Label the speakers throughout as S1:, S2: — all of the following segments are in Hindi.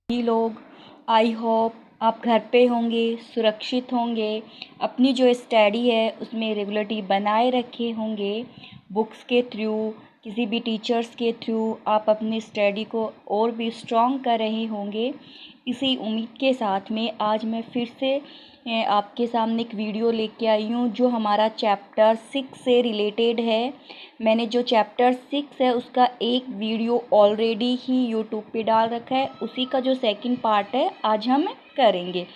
S1: सभी लोग, आई होप आप घर पे होंगे, सुरक्षित होंगे, अपनी जो स्टडी है उसमें रेगुलरिटी बनाए रखे होंगे। बुक्स के थ्रू, किसी भी टीचर्स के थ्रू आप अपनी स्टडी को और भी स्ट्रॉन्ग कर रहे होंगे। इसी उम्मीद के साथ में आज मैं फिर से आपके सामने एक वीडियो लेके आई हूँ जो हमारा चैप्टर 6 से रिलेटेड है। मैंने जो चैप्टर 6 है उसका एक वीडियो ऑलरेडी ही यूट्यूब पे डाल रखा है, उसी का जो सेकंड पार्ट है आज हम करेंगे।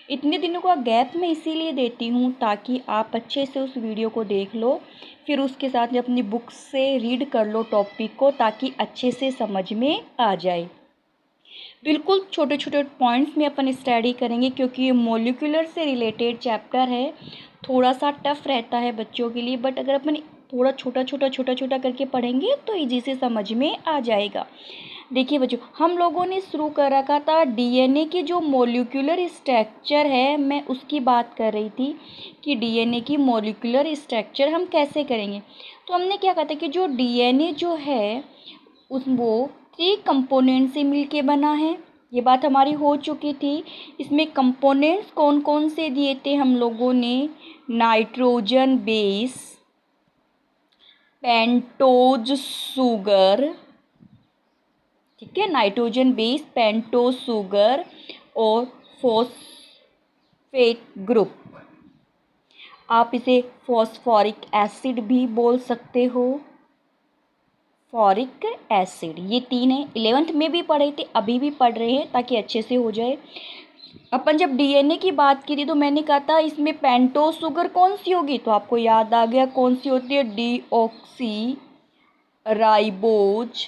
S1: इतने दिनों का गैप मैं इसीलिए देती हूँ ताकि आप अच्छे से उस वीडियो को देख लो, फिर उसके साथ में अपनी बुक से रीड कर लो टॉपिक को, ताकि अच्छे से समझ में आ जाए। बिल्कुल छोटे छोटे पॉइंट्स में अपन स्टडी करेंगे क्योंकि ये मॉलिक्यूलर से रिलेटेड चैप्टर है। थोड़ा सा टफ रहता है बच्चों के लिए, बट अगर अपन थोड़ा छोटा छोटा करके पढ़ेंगे तो इजी से समझ में आ जाएगा। देखिए बच्चों, हम लोगों ने शुरू कर रखा था डीएनए की जो मॉलिक्यूलर स्ट्रक्चर है, मैं उसकी बात कर रही थी कि डीएनए की मॉलिक्यूलर स्ट्रक्चर हम कैसे करेंगे। तो हमने क्या कहा था कि जो डीएनए जो है वो 3 कंपोनेंट से मिलके बना है। ये बात हमारी हो चुकी थी। इसमें कंपोनेंट्स कौन कौन से दिए थे हम लोगों ने? नाइट्रोजन बेस, पेंटोज शुगर, ठीक है, नाइट्रोजन बेस, पेंटोज शुगर और फॉस्फेट ग्रुप। आप इसे फॉस्फोरिक एसिड भी बोल सकते हो, फॉरिक एसिड। ये 3 है। 11th में भी पढ़े थे, अभी भी पढ़ रहे हैं ताकि अच्छे से हो जाए। अपन जब डीएनए की बात की थी तो मैंने कहा था इसमें पेंटोज शुगर कौन सी होगी, तो आपको याद आ गया कौन सी होती है? Deoxy ribose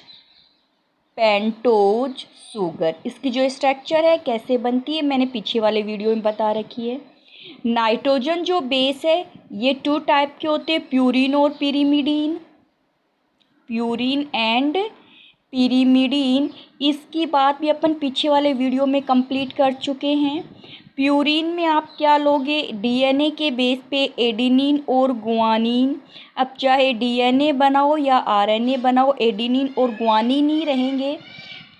S1: pentose sugar. इसकी जो स्ट्रक्चर है कैसे बनती है मैंने पीछे वाले वीडियो में बता रखी है। नाइट्रोजन जो बेस है ये 2 टाइप के होते हैं, प्यूरिन और पिरिमिडीन, प्यूरिन एंड पिरिमिडीन। इसकी बात भी अपन पीछे वाले वीडियो में कंप्लीट कर चुके हैं। प्यूरिन में आप क्या लोगे? डीएनए के बेस पे एडेनिन और गुआनिन। अब चाहे डीएनए बनाओ या आरएनए बनाओ, एडेनिन और गुआनिन ही रहेंगे।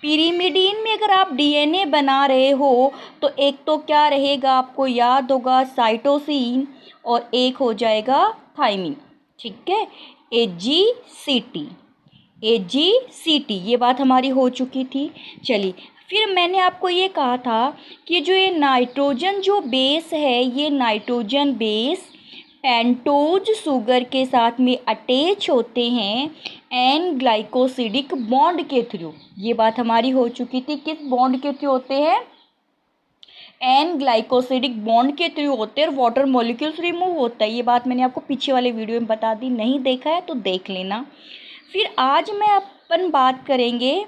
S1: पिरिमिडीन में अगर आप डीएनए बना रहे हो तो एक तो क्या रहेगा, आपको याद होगा, साइटोसिन, और एक हो जाएगा थाइमिन, ठीक है, एजीसीटी। ये बात हमारी हो चुकी थी। चलिए, फिर मैंने आपको ये कहा था कि जो ये नाइट्रोजन जो बेस है, ये नाइट्रोजन बेस पेंटोज शुगर के साथ में अटैच होते हैं एन ग्लाइकोसिडिक बॉन्ड के थ्रू। ये बात हमारी हो चुकी थी, किस बॉन्ड के थ्रू होते हैं? एन ग्लाइकोसिडिक बॉन्ड के थ्रू होते हैं और वाटर मॉलिक्यूल्स रिमूव होता है। ये बात मैंने आपको पीछे वाले वीडियो में बता दी, नहीं देखा है तो देख लेना। फिर आज मैं अपन बात करेंगे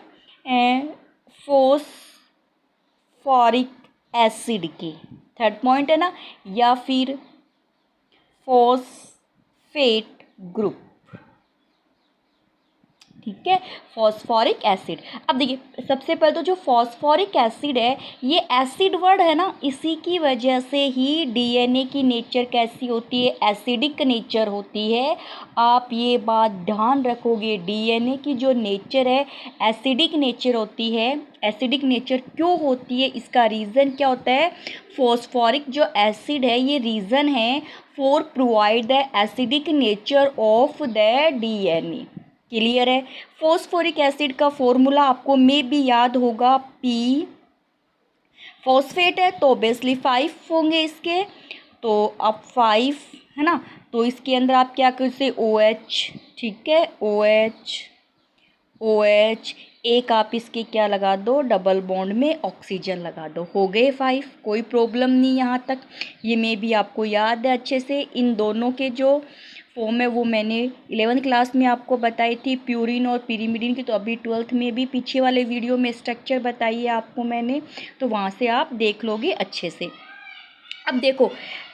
S1: फॉस्फोरिक एसिड की, थर्ड पॉइंट है ना, या फिर फॉस्फेट ग्रुप, ठीक है, फॉस्फोरिक एसिड। अब देखिए, सबसे पहले तो जो फॉस्फोरिक एसिड है ये एसिड वर्ड है ना, इसी की वजह से ही डीएनए की नेचर कैसी होती है? एसिडिक नेचर होती है। आप ये बात ध्यान रखोगे, डीएनए की जो नेचर है एसिडिक नेचर होती है। एसिडिक नेचर क्यों होती है, इसका रीज़न क्या होता है? फॉस्फोरिक जो एसिड है ये रीज़न है for provide the acidic nature of the DNA. Clear है? फॉस्फोरिक एसिड का फॉर्मूला आपको में भी याद होगा, पी। फॉस्फेट है तो ऑब्वियसली 5 होंगे इसके, तो अब 5 है ना, तो इसके अंदर आप क्या करते? OH, ठीक है, OH एक आप इसके क्या लगा दो? डबल बॉन्ड में ऑक्सीजन लगा दो, हो गए 5, कोई प्रॉब्लम नहीं यहाँ तक। ये में भी आपको याद है अच्छे से। इन दोनों के जो फॉर्म है वो मैंने 11th क्लास में आपको बताई थी, प्यूरिन और पिरिमिडीन की, तो अभी 12th में भी पीछे वाले वीडियो में स्ट्रक्चर बताई है आपको मैंने, तो वहाँ से आप देख लोगे अच्छे से। अब देखो,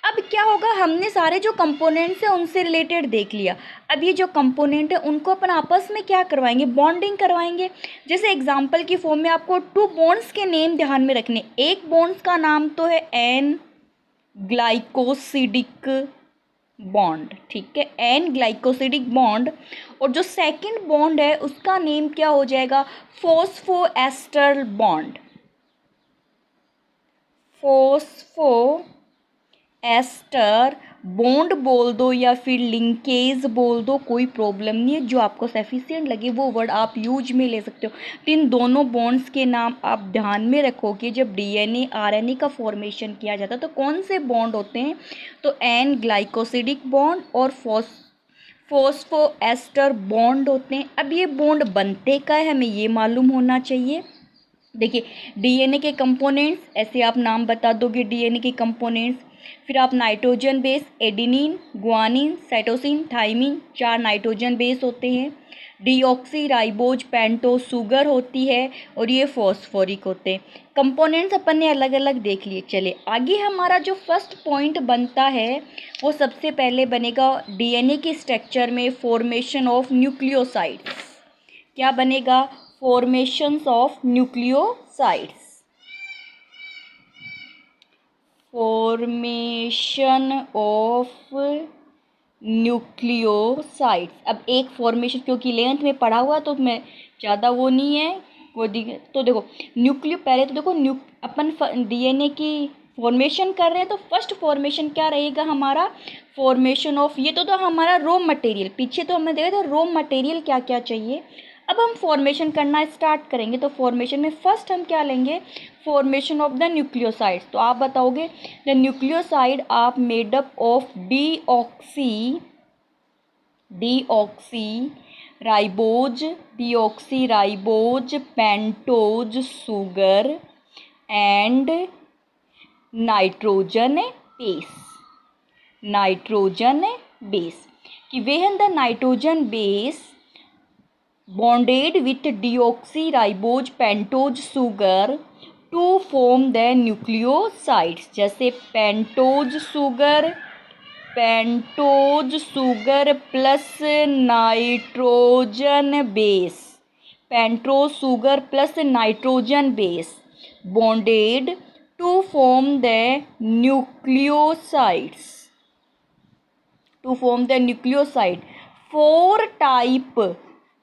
S1: अब क्या होगा, हमने सारे जो कंपोनेंट्स हैं उनसे रिलेटेड देख लिया। अब ये जो कंपोनेंट है उनको अपन आपस में क्या करवाएंगे? बॉन्डिंग करवाएंगे। जैसे एग्जांपल की फॉर्म में आपको 2 बॉन्ड्स के नेम ध्यान में रखने। एक बॉन्ड्स का नाम तो है एन ग्लाइकोसिडिक बॉन्ड, ठीक है, एन ग्लाइकोसिडिक बॉन्ड, और जो सेकंड बॉन्ड है उसका नेम क्या हो जाएगा? Phosphoester bond. Phospho ester bond बोल दो या फिर लिंकेज बोल दो, कोई प्रॉब्लम नहीं है, जो आपको सफिशिएंट लगे वो वर्ड आप यूज में ले सकते हो। तो इन दोनों बॉन्ड्स के नाम आप ध्यान में रखोगे जब डीएनए आरएनए का फॉर्मेशन किया जाता है। तो कौन से बॉन्ड होते हैं, तो एन ग्लाइकोसिडिक बॉन्ड और फॉस्फो एस्टर बॉन्ड होते हैं। अब ये बॉन्ड बनते का है हमें ये मालूम होना चाहिए। देखिए डीएनए के कंपोनेंट्स, ऐसे आप नाम बता दोगे डीएनए के कंपोनेंट्स, फिर आप nitrogen base adenine, guanine, cytosine, thymine, 4 nitrogen base होते हैं। डीऑक्सी राइबोज पेंटोज शुगर होती है और ये फॉस्फोरिक होते हैं। कंपोनेंट्स अपन ने अलग अलग देख लिए। चले आगे हमारा जो फर्स्ट पॉइंट बनता है वो सबसे पहले बनेगा डीएनए के स्ट्रक्चर में फॉर्मेशन ऑफ न्यूक्लियोसाइड्स। क्या बनेगा, formations of nucleosides, formation of nucleosides. अब एक फॉर्मेशन क्योंकि लेंथ में पढ़ा हुआ तो मैं ज़्यादा वो नहीं है वो तो देखो पहले तो देखो अपन डीएनए की फॉर्मेशन कर रहे हैं तो फर्स्ट फॉर्मेशन क्या रहेगा हमारा, फॉर्मेशन ऑफ, ये तो हमारा रॉ मटेरियल, पीछे तो हमने देखा था रॉ मटेरियल क्या क्या चाहिए। अब हम फॉर्मेशन करना स्टार्ट करेंगे तो फॉर्मेशन में फर्स्ट हम क्या लेंगे, फॉर्मेशन ऑफ द न्यूक्लियोसाइड्स। तो आप बताओगे द न्यूक्लियोसाइड आप made up of deoxy ribose pentose sugar and nitrogen base कि when the nitrogen base bonded with deoxyribose pentose sugar to form the nucleosides, जैसे pentose sugar plus nitrogen base bonded to form the nucleoside. 4 type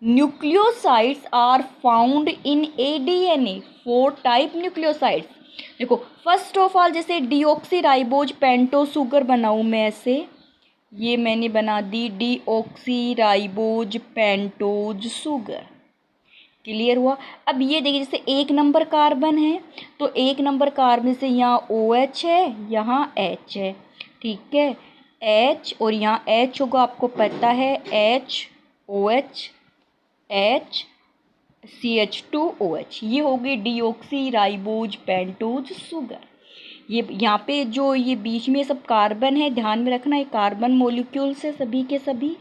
S1: nucleosides are found in ADNA. 4 type nucleosides। देखो फर्स्ट ऑफ ऑल जैसे डीऑक्सीराइबोज पेंटोज शुगर बनाऊँ मैं ऐसे, ये मैंने बना दी डीऑक्सीराइबोज पेंटोज शुगर, क्लियर हुआ। अब ये देखिए जैसे 1 नंबर कार्बन है तो 1 नंबर कार्बन से यहाँ OH है, यहाँ H है, ठीक है, H और यहाँ H होगा, आपको पता है HOH CH2OH, ये होगी डीऑक्सीराइबोज पेंटोज शुगर। ये यहाँ पे जो ये बीच में सब कार्बन है ध्यान में रखना, ये कार्बन मॉलिक्यूल्स है सभी के सभी।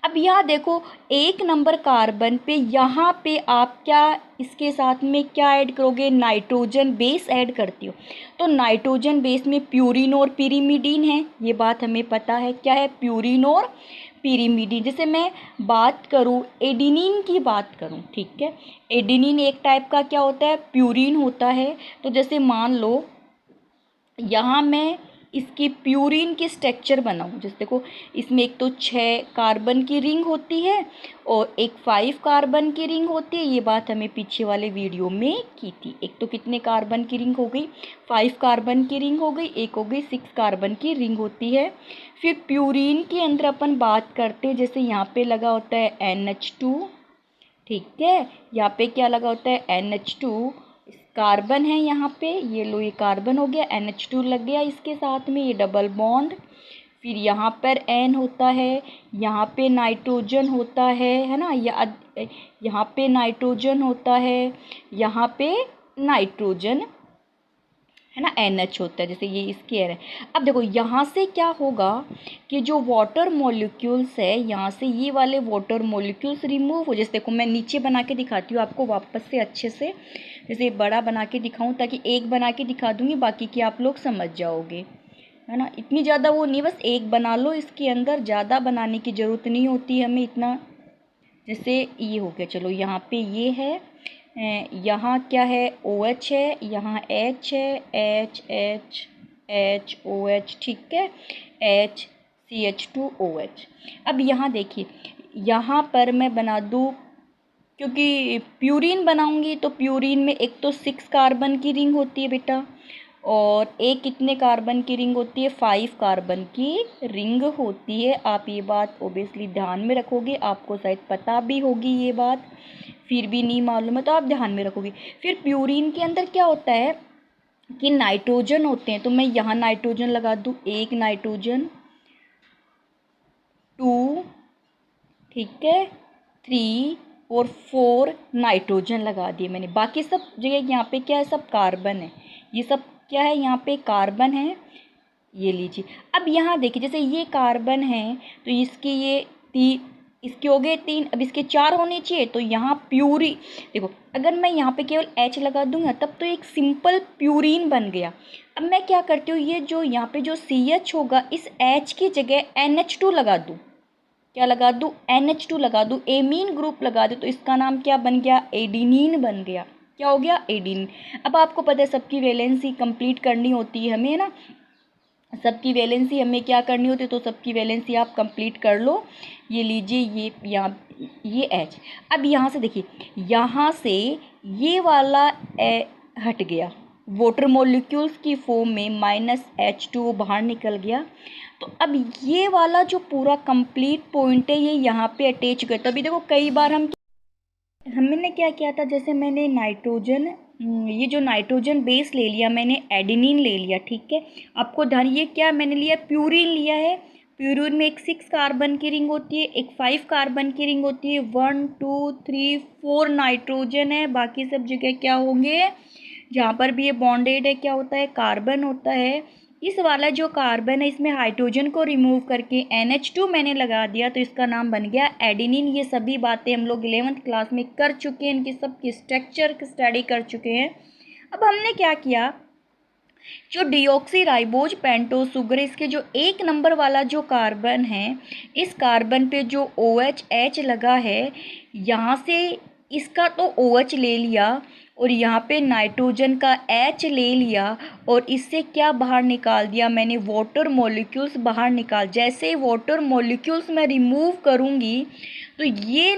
S1: अब यहाँ देखो 1 नंबर कार्बन पे यहाँ पे आप क्या इसके साथ में क्या ऐड करोगे, नाइट्रोजन बेस ऐड करती हो। तो नाइट्रोजन बेस में प्यूरिन और पिरिमिडीन है, ये बात हमें पता है क्या है, प्यूरिन और पिरिमिडीन। जैसे मैं बात करूँ एडिनिन की बात करूँ, ठीक है, एडिनिन एक टाइप का क्या होता है, प्यूरिन होता है। तो जैसे मान लो यहाँ मैं इसकी प्यूरिन की स्ट्रक्चर बनाऊँ, जैसे देखो इसमें एक तो 6 कार्बन की रिंग होती है और एक 5 कार्बन की रिंग होती है, ये बात हमें पीछे वाले वीडियो में की थी। एक तो कितने कार्बन की रिंग हो गई, 5 कार्बन की रिंग हो गई, एक हो गई 6 कार्बन की रिंग होती है। फिर प्यूरिन के अंदर अपन बात करते हैं, जैसे यहाँ पे लगा होता है NH2, ठीक है, यहाँ पे क्या लगा होता है NH2, कार्बन है यहाँ पे, ये लो ये कार्बन हो गया, NH2 लग गया इसके साथ में, ये डबल बॉन्ड। फिर यहाँ पर N होता है, यहाँ पे नाइट्रोजन होता है ना, यहाँ पे नाइट्रोजन होता है, यहाँ पे नाइट्रोजन है ना, NH होता है, जैसे ये इसकी है। अब देखो यहाँ से क्या होगा कि जो वाटर मॉलिक्यूल्स है यहाँ से ये वाले वाटर मॉलिक्यूल्स रिमूव हो, जैसे देखो मैं नीचे बना के दिखाती हूँ आपको वापस से अच्छे से, जैसे बड़ा बना के दिखाऊँ ताकि एक बना के दिखा दूँगी, बाकी की आप लोग समझ जाओगे, है ना। इतनी ज़्यादा वो नहीं, बस एक बना लो इसके अंदर, ज़्यादा बनाने की ज़रूरत नहीं होती हमें इतना। जैसे ये हो गया, चलो यहाँ पे ये है, यहाँ क्या है OH है, यहाँ H है, HOH, ठीक है, CH2OH। अब यहाँ देखिए यहाँ पर मैं बना दूँ, क्योंकि प्यूरिन बनाऊंगी तो प्यूरिन में एक तो 6 कार्बन की रिंग होती है बेटा, और एक कितने कार्बन की रिंग होती है? 5 कार्बन की रिंग होती है। आप ये बात ओबियसली ध्यान में रखोगे, आपको शायद पता भी होगी ये बात, फिर भी नहीं मालूम है तो आप ध्यान में रखोगे। फिर प्यूरिन के अंदर क्या होता है कि नाइट्रोजन होते हैं, तो मैं यहाँ नाइट्रोजन लगा दूँ, 1 नाइट्रोजन, 2, ठीक है, 3 और 4 नाइट्रोजन लगा दिए मैंने। बाकी सब जगह यहाँ पे क्या है? सब कार्बन है। ये सब क्या है? यहाँ पे कार्बन है। ये लीजिए। अब यहाँ देखिए, जैसे ये कार्बन है तो इसकी ये इसके हो गए 3, अब इसके 4 होने चाहिए, तो यहाँ प्यूरी, देखो अगर मैं यहाँ पे केवल H लगा दूंगा तब तो एक सिंपल प्यूरिन बन गया। अब मैं क्या करती हूँ, ये जो यहाँ पे जो CH होगा, इस H की जगह NH2 लगा दूँ। क्या लगा दूँ? NH2 लगा दूँ, एमीन ग्रुप लगा दूँ, तो इसका नाम क्या बन गया? एडिनिन बन गया। क्या हो गया? एडिनिन। अब आपको पता है सबकी वैलेंसी कंप्लीट करनी होती है हमें, है ना, सबकी वैलेंसी हमें क्या करनी होती है, तो सबकी वैलेंसी आप कंप्लीट कर लो। ये लीजिए, ये यहाँ ये H। अब यहाँ से देखिए, यहाँ से ये वाला हट गया, वाटर मॉलिक्यूल्स की फॉर्म में -H2 बाहर निकल गया। तो अब ये वाला जो पूरा कंप्लीट पॉइंट है ये यहाँ पे अटैच कर, तभी देखो कई बार हमने क्या किया था, जैसे मैंने नाइट्रोजन, ये जो नाइट्रोजन बेस ले लिया मैंने, एडेनिन ले लिया, ठीक है। आपको ध्यान, ये क्या मैंने लिया? प्यूरिन लिया है। प्यूरिन में एक 6 कार्बन की रिंग होती है, एक 5 कार्बन की रिंग होती है, 1 2 3 4 नाइट्रोजन है। बाकी सब जगह क्या होंगे? जहाँ पर भी ये बॉन्डेड है क्या होता है? कार्बन होता है। इस वाला जो कार्बन है इसमें हाइड्रोजन को रिमूव करके NH2 मैंने लगा दिया, तो इसका नाम बन गया एडिनिन। ये सभी बातें हम लोग 11th क्लास में कर चुके हैं, इनकी सबकी स्ट्रक्चर की स्टडी कर चुके हैं। अब हमने क्या किया, जो डिऑक्सी राइबोज पेंटोस शुगर, इसके जो 1 नंबर वाला जो कार्बन है, इस कार्बन पे जो OH लगा है, यहाँ से इसका तो OH ले लिया और यहाँ पे नाइट्रोजन का H ले लिया, और इससे क्या बाहर निकाल दिया मैंने? वाटर मॉलिक्यूल्स बाहर निकाल। जैसे वाटर मॉलिक्यूल्स मैं रिमूव करूँगी तो ये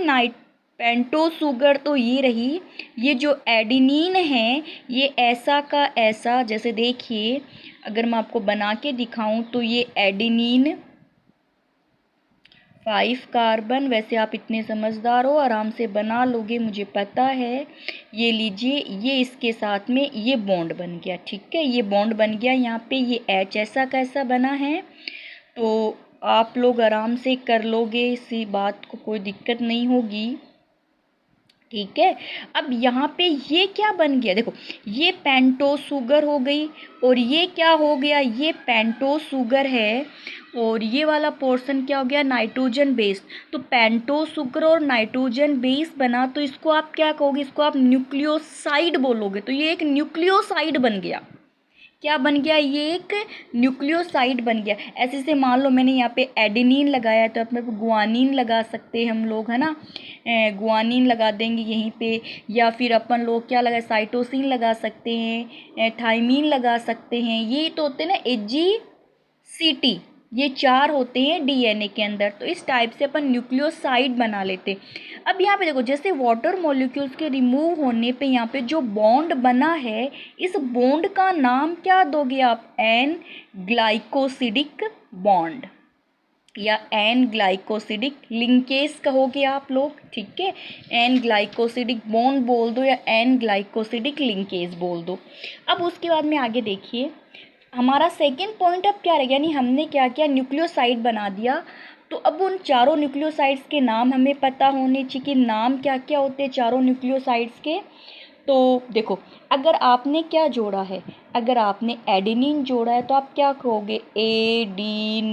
S1: पेंटोस शुगर तो ये रही, ये जो एडिनिन है ये ऐसा का ऐसा, जैसे देखिए अगर मैं आपको बना के दिखाऊं तो ये एडिनिन 5 कार्बन, वैसे आप इतने समझदार हो, आराम से बना लोगे मुझे पता है। ये लीजिए, ये इसके साथ में ये बॉन्ड बन गया, ठीक है, ये बॉन्ड बन गया। यहाँ पे ये H ऐसा कैसा बना है, तो आप लोग आराम से कर लोगे, इसी बात को कोई दिक्कत नहीं होगी, ठीक है। अब यहाँ पे ये क्या बन गया, देखो ये पेंटोस शुगर हो गई, और ये क्या हो गया? ये पेंटोस शुगर है, और ये वाला पोर्शन क्या हो गया? Nitrogen base. तो पेंटोस शुगर और नाइट्रोजन बेस बना, तो इसको आप क्या कहोगे? इसको आप न्यूक्लियोसाइड बोलोगे। तो ये एक न्यूक्लियोसाइड बन गया। क्या बन गया? ये एक न्यूक्लियोसाइड बन गया। ऐसे से मान लो मैंने यहाँ पे एडेनिन लगाया, तो अपने गुआनिन लगा सकते हैं हम लोग, है ना, गुआनिन लगा देंगे यहीं पे, या फिर अपन लोग क्या लगा, साइटोसिन लगा सकते हैं, थाइमीन लगा सकते हैं। ये तो होते हैं ना AGCT, ये 4 होते हैं DNA के अंदर। तो इस टाइप से अपन न्यूक्लियोसाइड बना लेते। अब यहाँ पे देखो, जैसे वाटर मॉलिक्यूल्स के रिमूव होने पे यहाँ पे जो बॉन्ड बना है, इस बॉन्ड का नाम क्या दोगे आप? एन ग्लाइकोसिडिक बॉन्ड, या एन ग्लाइकोसिडिक लिंकेज कहोगे आप लोग, ठीक है। एन ग्लाइकोसिडिक बॉन्ड बोल दो, या एन ग्लाइकोसिडिक लिंकेज बोल दो। अब उसके बाद में आगे देखिए, हमारा सेकेंड पॉइंट अब क्या रह गया, यानी हमने क्या किया? न्यूक्लियोसाइड बना दिया। तो अब उन चारों न्यूक्लियोसाइड्स के नाम हमें पता होने चाहिए कि नाम क्या क्या होते हैं चारों न्यूक्लियोसाइड्स के। तो देखो, अगर आपने क्या जोड़ा है, अगर आपने एडेनिन जोड़ा है तो आप क्या कहोगे? एडिनोसिन।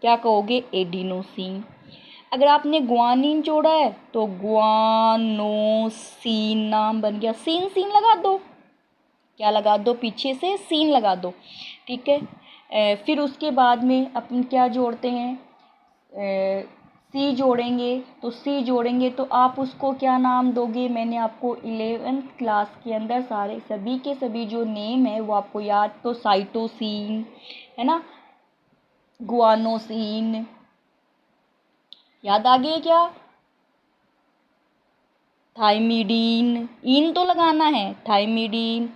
S1: क्या कहोगे? एडिनोसिन। अगर आपने गुआनिन जोड़ा है तो गुआनोसिन नाम बन गया। सीन सीन लगा दो, क्या लगा दो? पीछे से सीन लगा दो, ठीक है। फिर उसके बाद में अपन क्या जोड़ते हैं? सी जोड़ेंगे। तो सी जोड़ेंगे तो आप उसको क्या नाम दोगे? मैंने आपको 11th क्लास के अंदर सारे सभी के सभी जो नेम है वो आपको याद, तो साइटोसिन है ना, गुआनोसिन, याद आ गए क्या? थाइमिडीन, इन तो लगाना है, थाइमिडीन,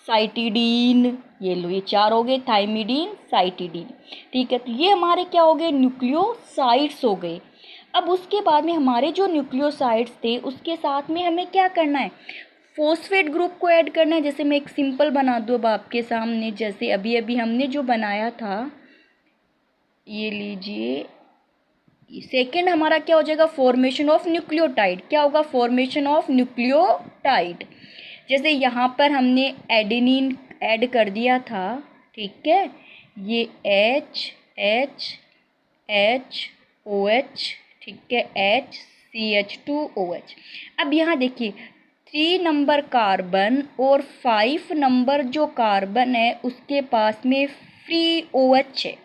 S1: साइटिडीन, ये लो, ये 4 हो गए, थाइमिडीन, साइटिडीन। ठीक है, तो ये हमारे क्या हो गए, न्यूक्लियोसाइड्स हो गए। अब उसके बाद में हमारे जो न्यूक्लियोसाइड्स थे उसके साथ में हमें क्या करना है, फॉस्फेट ग्रुप को ऐड करना है। जैसे मैं एक सिंपल बना दूँ अब आपके सामने, जैसे अभी अभी हमने जो बनाया था, ये लीजिए, सेकेंड हमारा क्या हो जाएगा, फॉर्मेशन ऑफ न्यूक्लियोटाइड। क्या होगा, फॉर्मेशन ऑफ न्यूक्लियोटाइड। जैसे यहाँ पर हमने एडेनिन ऐड कर दिया था, ठीक है, ये H H H O H, ठीक है, HCH2OH। अब यहाँ देखिए 3 नंबर कार्बन और 5 नंबर जो कार्बन है उसके पास में फ्री OH है।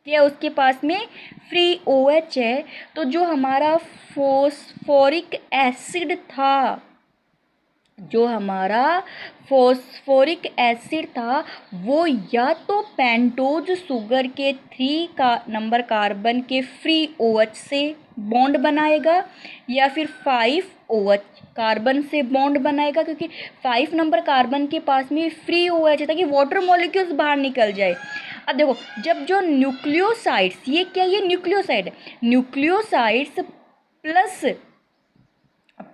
S1: क्या उसके पास में फ्री OH है। तो जो हमारा फॉस्फोरिक एसिड था, जो हमारा फॉस्फोरिक एसिड था वो या तो पेंटोज शुगर के 3 का नंबर कार्बन के फ्री OH से बॉन्ड बनाएगा या फिर 5 OH कार्बन से बॉन्ड बनाएगा, क्योंकि 5 नंबर कार्बन के पास में फ्री OH है ताकि वाटर मॉलिक्यूल्स बाहर निकल जाए। अब देखो, जब जो न्यूक्लियोसाइड्स, ये क्या, ये न्यूक्लियोसाइड है, nucleosides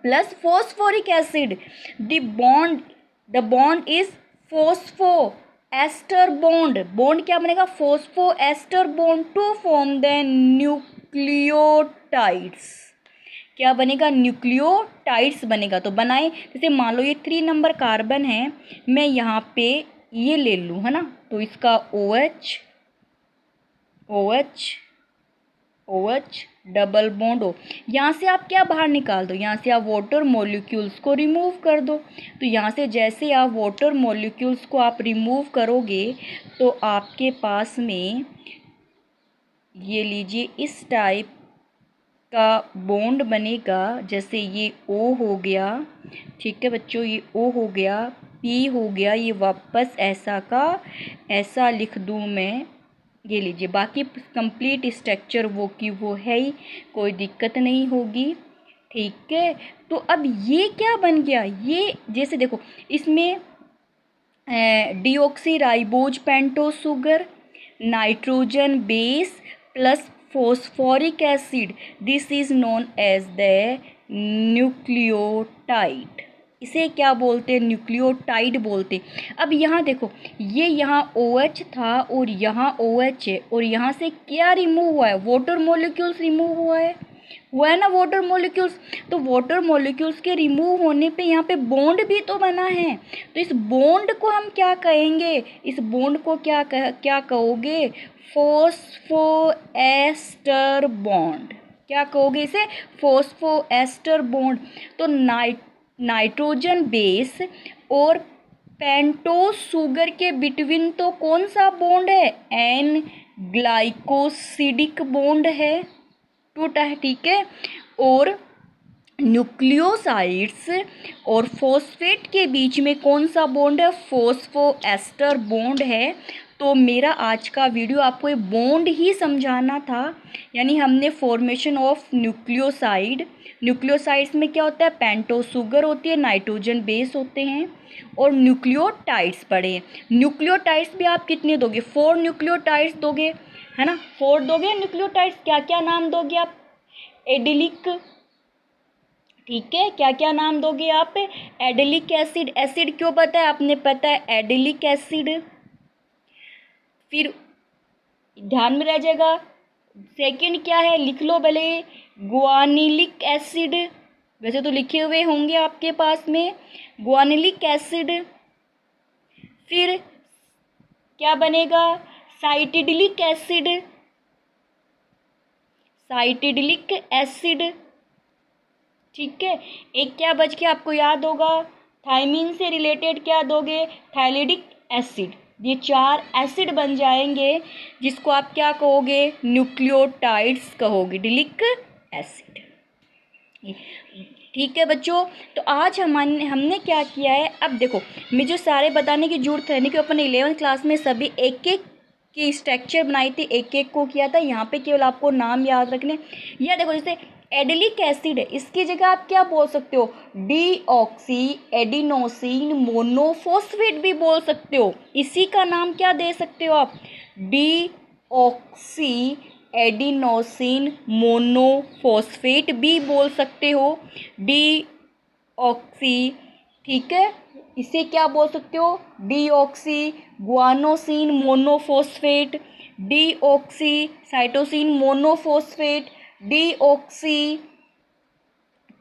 S1: plus phosphoric acid, the bond is phospho ester bond. Bond क्या बनेगा, phospho ester bond to form the nucleotides. क्या बनेगा, न्यूक्लियोटाइड्स बनेगा। तो बनाए, जैसे मान लो ये 3 नंबर कार्बन है, मैं यहाँ पे ये ले लूँ, है ना, तो इसका OH OH OH double bond हो, यहाँ से आप क्या बाहर निकाल दो, यहाँ से आप वाटर मॉलिक्यूल्स को रिमूव कर दो। तो यहाँ से जैसे आप वाटर मॉलिक्यूल्स को आप रिमूव करोगे तो आपके पास में ये लीजिए इस टाइप का बॉन्ड बनेगा। जैसे ये O हो गया, ठीक है बच्चों, ये O हो गया, P हो गया, ये वापस ऐसा का ऐसा लिख दूँ मैं, ये लीजिए। बाकी कंप्लीट स्ट्रक्चर वो की वो है ही, कोई दिक्कत नहीं होगी, ठीक है। तो अब ये क्या बन गया, ये जैसे देखो इसमें deoxyribose pentose sugar, nitrogen base plus phosphoric acid, this is known as the nucleotide. इसे क्या बोलते हैं, न्यूक्लियोटाइड बोलते। अब यहाँ देखो, ये यहाँ OH था और यहाँ OH है, और यहाँ से क्या रिमूव हुआ है, वाटर मॉलिक्यूल्स रिमूव हुआ है ना, वाटर मॉलिक्यूल्स। तो वाटर मॉलिक्यूल्स के रिमूव होने पे यहाँ पे बॉन्ड भी तो बना है। तो इस बॉन्ड को हम क्या कहेंगे, इस बॉन्ड को क्या कहोगे, फॉस्फोएस्टर बॉन्ड। क्या कहोगे इसे, फॉस्फोएस्टर बॉन्ड। तो नाइट्रोजन बेस और पेंटोज शुगर के बिटवीन तो कौन सा बॉन्ड है, एन ग्लाइकोसिडिक बॉन्ड है, टूटा है, ठीक है। और न्यूक्लियोसाइड्स और फॉस्फेट के बीच में कौन सा बॉन्ड है, फॉस्फोएस्टर बॉन्ड है। तो मेरा आज का वीडियो आपको ये बॉन्ड ही समझाना था, यानी हमने फॉर्मेशन ऑफ न्यूक्लियोसाइड्स में क्या होता है, पेंटोज शुगर होती है, नाइट्रोजन बेस होते हैं, और न्यूक्लियोटाइड्स पढ़े हैं। न्यूक्लियोटाइड्स भी आप कितने दोगे, 4 न्यूक्लियोटाइड्स दोगे, है ना, 4 दोगे न्यूक्लियोटाइड्स। क्या क्या नाम दोगे आप, एडिलिक, ठीक है, क्या क्या नाम दोगे आप, एडिलिक एसिड, एसिड क्यों पता है आपने, पता है एडिलिक एसिड। फिर ध्यान में रह जाएगा, सेकंड क्या है, लिख लो पहले, ग्वानिलिक एसिड, वैसे तो लिखे हुए होंगे आपके पास में, ग्वानिलिक एसिड। फिर क्या बनेगा, साइटिडिलिक एसिड, साइटिडिलिक एसिड, ठीक है। एक क्या बच के आपको याद होगा, थायमिन से रिलेटेड क्या दोगे, थायलिडिक एसिड। ये 4 एसिड बन जाएंगे जिसको आप क्या कहोगे, न्यूक्लियोटाइड्स कहोगे, डिलिक एसिड, ठीक है बच्चों। तो आज हमने क्या किया है, अब देखो मुझे सारे बताने की जरूरत है नहीं, कि अपन 11th क्लास में सभी एक एक की स्ट्रक्चर बनाई थी, एक एक को किया था। यहाँ पे केवल आपको नाम याद रखने। या देखो जैसे एडिलिक एसिड है, इसकी जगह आप क्या बोल सकते हो, डीऑक्सी एडिनोसिन मोनोफॉस्फेट भी बोल सकते हो। इसी का नाम क्या दे सकते हो आप, डीऑक्सी एडिनोसिन मोनोफॉस्फेट भी बोल सकते हो, डीऑक्सी, ठीक है। इसे क्या बोल सकते हो, deoxy guanosine monophosphate, deoxy cytosine monophosphate, deoxy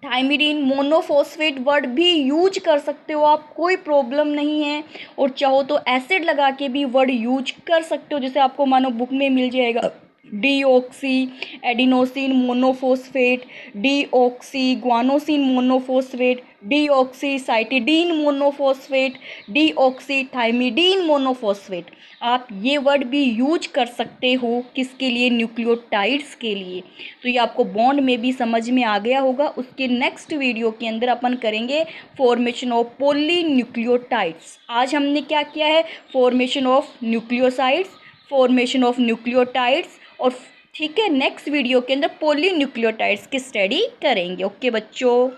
S1: thymidine monophosphate word भी यूज कर सकते हो आप, कोई प्रॉब्लम नहीं है। और चाहो तो एसिड लगा के भी वर्ड यूज कर सकते हो, जैसे आपको मानो बुक में मिल जाएगा, deoxy adenosine monophosphate, deoxy guanosine monophosphate, deoxy cytidine monophosphate, deoxy thymidine monophosphate. आप ये वर्ड भी यूज कर सकते हो, किसके लिए, न्यूक्लियोटाइड्स के लिए। तो ये आपको बॉन्ड में भी समझ में आ गया होगा। उसके नेक्स्ट वीडियो के अंदर अपन करेंगे फॉर्मेशन ऑफ पॉलीन्यूक्लियोटाइड्स। आज हमने क्या किया है, formation of nucleosides, formation of nucleotides, और ठीक है नेक्स्ट वीडियो के अंदर पॉलीन्यूक्लियोटाइड्स की स्टडी करेंगे। ओके बच्चों।